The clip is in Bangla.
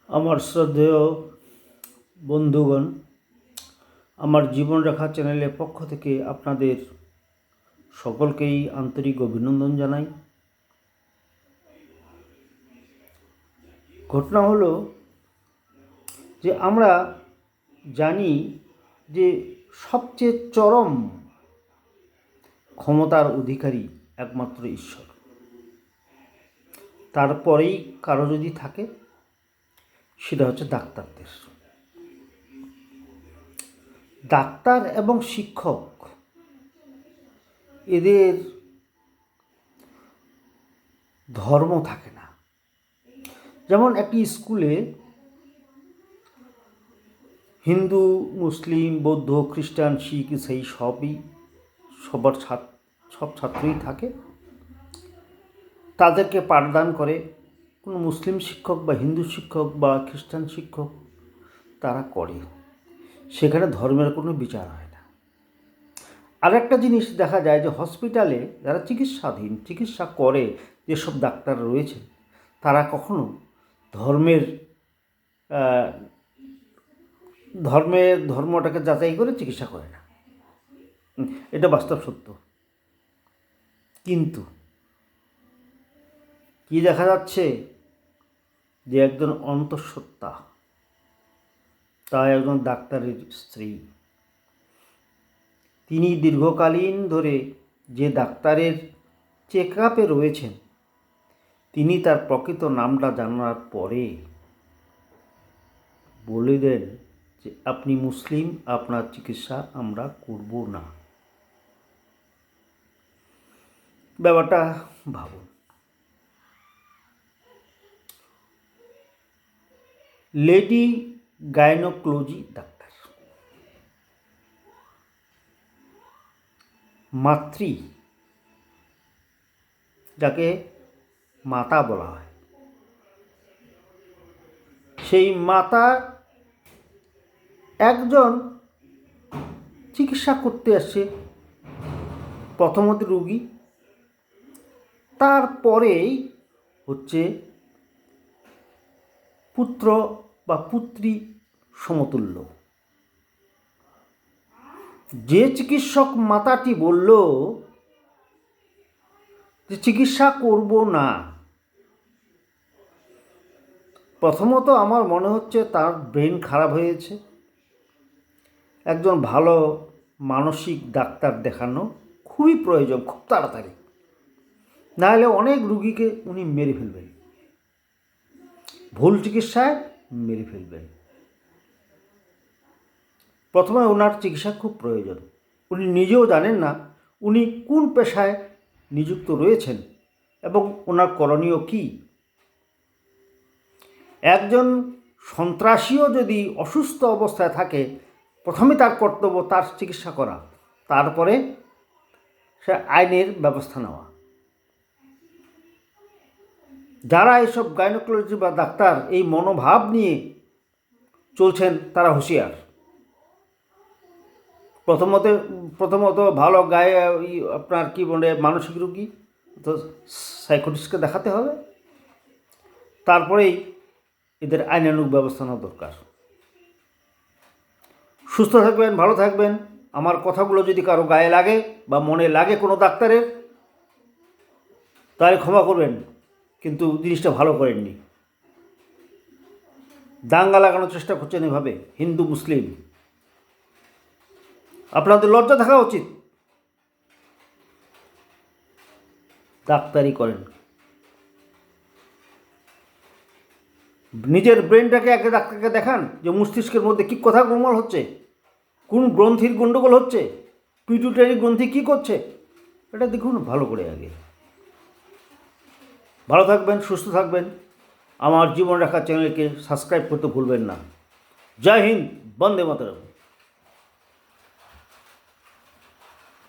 আমার শ্রদ্ধেয় বন্ধুগণ, আমার জীবনরেখা চ্যানেলের পক্ষ থেকে আপনাদের সকলকেই আন্তরিক অভিনন্দন জানাই। ঘটনা হলো যে আমরা জানি যে সবচেয়ে চরম ক্ষমতার অধিকারী একমাত্র ঈশ্বর। তারপরেই কারো যদি থাকে সেটা হচ্ছে ডাক্তারদের। ডাক্তার এবং শিক্ষক এদের ধর্ম থাকে না। যেমন একটি স্কুলে হিন্দু, মুসলিম, বৌদ্ধ, খ্রিস্টান, শিখ, ইসাই সব ছাত্রই থাকে। তাদেরকে পাঠদান করে কোনো মুসলিম শিক্ষক বা হিন্দু শিক্ষক বা খ্রিস্টান শিক্ষক, তারা করে। সেখানে ধর্মের কোনো বিচার হয় না। আর একটা জিনিস দেখা যায় যে হসপিটালে যারা চিকিৎসা করে, যেসব ডাক্তার রয়েছে, তারা কখনো ধর্মটাকে যাচাই করে চিকিৎসা করে না। এটা বাস্তব সত্য। কিন্তু কি দেখা যাচ্ছে যে একজন অন্তঃসত্ত্বা, তা একজন ডাক্তারের স্ত্রী, তিনি দীর্ঘকালীন ধরে যে ডাক্তারের চেক আপে রয়েছেন, তিনি তার প্রকৃত নামটা জানার পরে বলে দেন যে আপনি মুসলিম, আপনার চিকিৎসা আমরা করব না। ব্যাপারটা ভাবুন। লেডি গাইনোকোলজি ডাক্তার, মাতৃ, যাকে মাতা বলা হয়, সেই মাতা একজন চিকিৎসা করতে আসছে, প্রথমত রোগী, তারপরেই হচ্ছে পুত্র বা পুত্রী সমতুল্য। যে চিকিৎসক মাতাটি বলল যে চিকিৎসা করব না, প্রথমত আমার মনে হচ্ছে তার ব্রেন খারাপ হয়েছে। একজন ভালো মানসিক ডাক্তার দেখানো খুবই প্রয়োজন, খুব তাড়াতাড়ি, নাহলে অনেক রুগীকে উনি মেরে ফেলবেন, ভুল চিকিৎসায় মেরে ফেলবেন। প্রথমে ওনার চিকিৎসা খুব প্রয়োজন। উনি নিজেও জানেন না উনি কোন পেশায় নিযুক্ত রয়েছেন এবং ওনার করণীয় কী। একজন সন্ত্রাসীও যদি অসুস্থ অবস্থায় থাকে, প্রথমে তার কর্তব্য তার চিকিৎসা করা, তারপরে সে আইনের ব্যবস্থা নেওয়া। যারা এইসব গাইনোকোলজি বা ডাক্তার এই মনোভাব নিয়ে চলছেন, তারা হুঁশিয়ার। প্রথমত ভালো আপনার কি বলে মানসিক রোগী তো সাইকোটিস্টকে দেখাতে হবে, তারপরেই এদের আইনানুগ ব্যবস্থা নেওয়া দরকার। সুস্থ থাকবেন, ভালো থাকবেন। আমার কথাগুলো যদি কারো গায়ে লাগে বা মনে লাগে কোনো ডাক্তারের, তাহলে ক্ষমা করবেন, কিন্তু জিনিসটা ভালো করেননি। দাঙ্গা লাগানোর চেষ্টা করছেন এভাবে হিন্দু মুসলিম। আপনাদের লজ্জা থাকা উচিত। ডাক্তারি করেন, নিজের ব্রেনটাকে আগে ডাক্তারকে দেখান যে মস্তিষ্কের মধ্যে কী কথা গোলমাল হচ্ছে, কোন গ্রন্থির গণ্ডগোল হচ্ছে, পিটুইটারি গ্রন্থি কী করছে, এটা দেখুন ভালো করে আগে। ভালো থাকবেন, সুস্থ থাকবেন। আমার জীবনরেখা চ্যানেলকে সাবস্ক্রাইব করতে ভুলবেন না। জয় হিন্দ, বন্দে মাতরম।